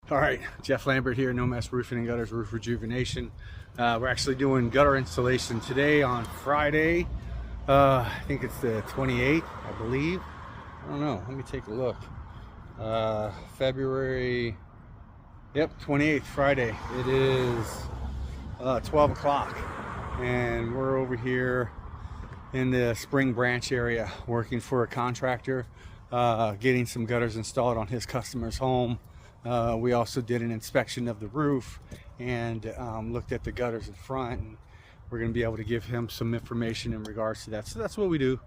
All right, Jeff Lambert here, No Mess Roofing and Gutters Roof Rejuvenation. We're actually doing gutter installation today on Friday. I think it's the 28th, I believe. I don't know, let me take a look. February, 28th, Friday. It is 12 o'clock and we're over here in the Spring Branch area working for a contractor, getting some gutters installed on his customer's home. We also did an inspection of the roof and looked at the gutters in front, and we're going to be able to give him some information in regards to that. So that's what we do.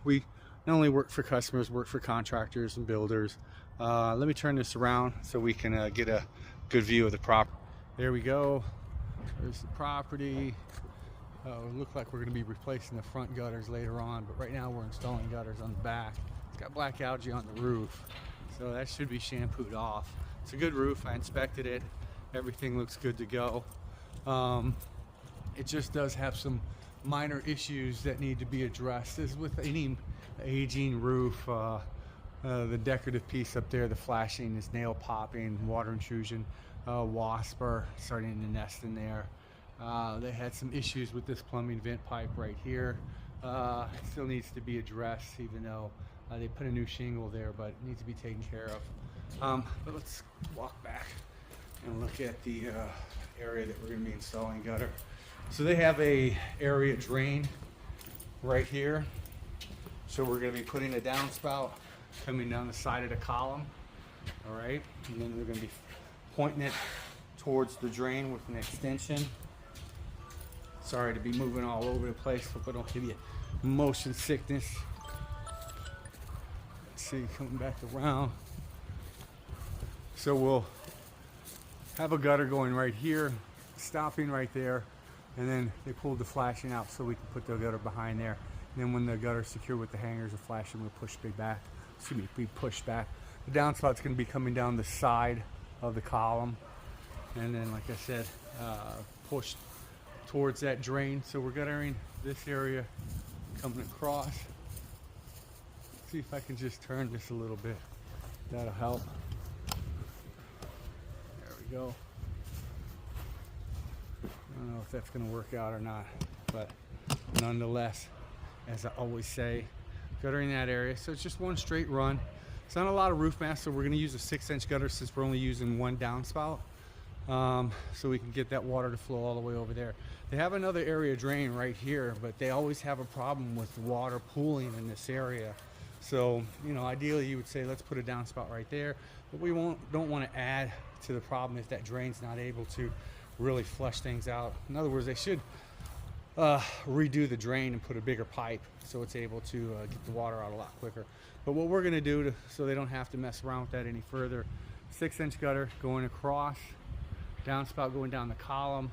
We not only work for customers, work for contractors and builders. Let me turn this around so we can get a good view of the property. There we go. There's the property. It looks like we're going to be replacing the front gutters later on, but right now we're installing gutters on the back. It's got black algae on the roof, so that should be shampooed off. It's a good roof. I inspected it. Everything looks good to go. It just does have some minor issues that need to be addressed. As with any aging roof, the decorative piece up there, the flashing is nail popping, water intrusion, wasp are starting to nest in there. They had some issues with this plumbing vent pipe right here. It still needs to be addressed, even though they put a new shingle there, but it needs to be taken care of. But let's walk back and look at the area that we're going to be installing gutter. So they have a area drain right here. So we're going to be putting a downspout coming down the side of the column. All right, and then we're going to be pointing it towards the drain with an extension. Sorry to be moving all over the place, hope I don't give you motion sickness. Let's see, coming back around. So we'll have a gutter going right here, stopping right there, and then they pulled the flashing out so we can put the gutter behind there. And then when the gutter's secure with the hangers, the flashing will push back. Be pushed back. The downspout's going to be coming down the side of the column, and then, like I said, pushed towards that drain. So we're guttering this area coming across. Let's see if I can just turn this a little bit. That'll help. There we go. I don't know if that's going to work out or not, but nonetheless, as I always say, guttering that area. So it's just one straight run. It's not a lot of roof mass, so we're going to use a 6-inch gutter since we're only using one downspout. So we can get that water to flow all the way over there. They have another area drain right here, but they always have a problem with water pooling in this area. So, you know, ideally you would say let's put a downspout right there, but we don't want to add to the problem if that drain's not able to really flush things out. In other words, they should redo the drain and put a bigger pipe so it's able to get the water out a lot quicker. But what we're going to do so they don't have to mess around with that any further, 6-inch gutter going across, downspout going down the column,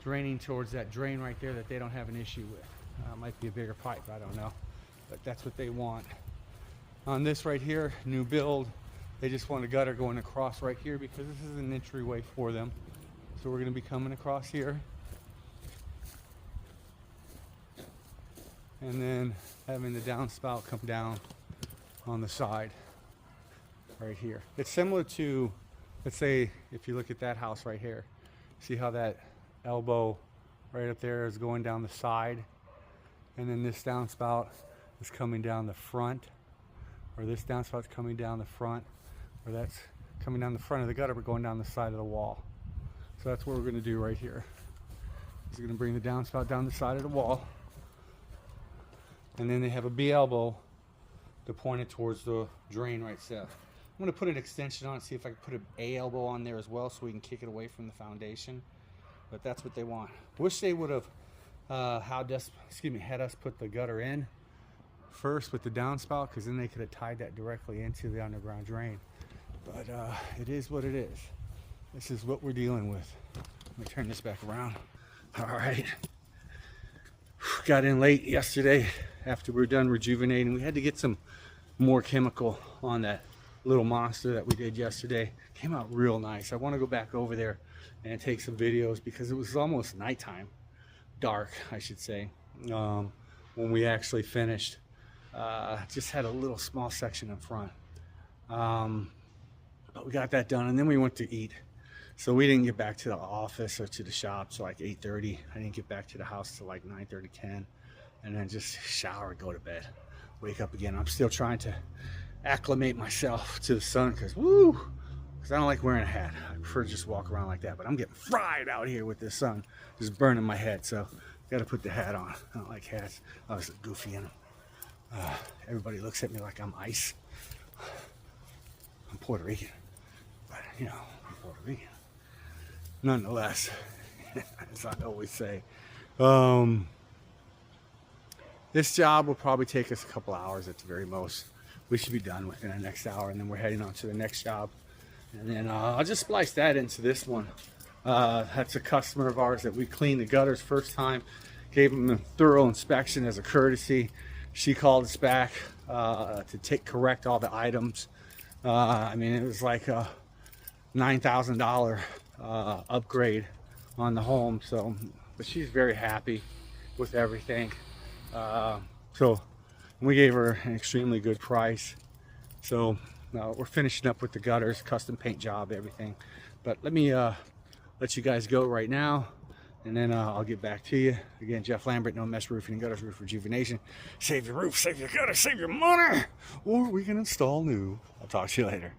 draining towards that drain right there that they don't have an issue with. Might be a bigger pipe, I don't know, but that's what they want. On this right here, new build, they just want a gutter going across right here because this is an entryway for them. So we're going to be coming across here, and then having the downspout come down on the side right here. It's similar to, let's say, if you look at that house right here, see how that elbow right up there is going down the side, and then this downspout is coming down the front, or this downspouts coming down the front, or that's coming down the front of the gutter but going down the side of the wall. So that's what we're going to do right here. Is going to bring the downspout down the side of the wall, and then they have a B elbow to point it towards the drain right there. I'm going to put an extension on it, see if I can put an A elbow on there as well so we can kick it away from the foundation. But that's what they want. Wish they would have had us put the gutter in first with the downspout, because then they could have tied that directly into the underground drain. But it is what it is. This is what we're dealing with. Let me turn this back around. All right. Got in late yesterday after we were done rejuvenating. We had to get some more chemical on that little monster that we did yesterday. Came out real nice. I want to go back over there and take some videos because it was almost nighttime, dark I should say, when we actually finished. Just had a little small section in front. But we got that done, and then we went to eat. So we didn't get back to the office or to the shop till like 8:30. I didn't get back to the house till like 9:30, 10. And then just shower, go to bed, wake up again. I'm still trying to acclimate myself to the sun because I don't like wearing a hat. I prefer to just walk around like that. But I'm getting fried out here with this sun, just burning my head. So got to put the hat on. I don't like hats. I was goofy in them. Everybody looks at me like I'm ice. I'm Puerto Rican, but you know, I'm Puerto Rican. Nonetheless, as I always say, this job will probably take us a couple hours at the very most. We should be done within the next hour, and then we're heading on to the next job. And then I'll just splice that into this one. That's a customer of ours that we cleaned the gutters first time, gave them a thorough inspection as a courtesy. She called us back to correct all the items. I mean, it was like a $9,000 upgrade on the home. So, but she's very happy with everything. So we gave her an extremely good price. So we're finishing up with the gutters, custom paint job, everything. But let me let you guys go right now, and then I'll get back to you. Again, Jeff Lambert, No Mess Roofing and Gutters Roof Rejuvenation. Save your roof, save your gutter, save your money, or we can install new. I'll talk to you later.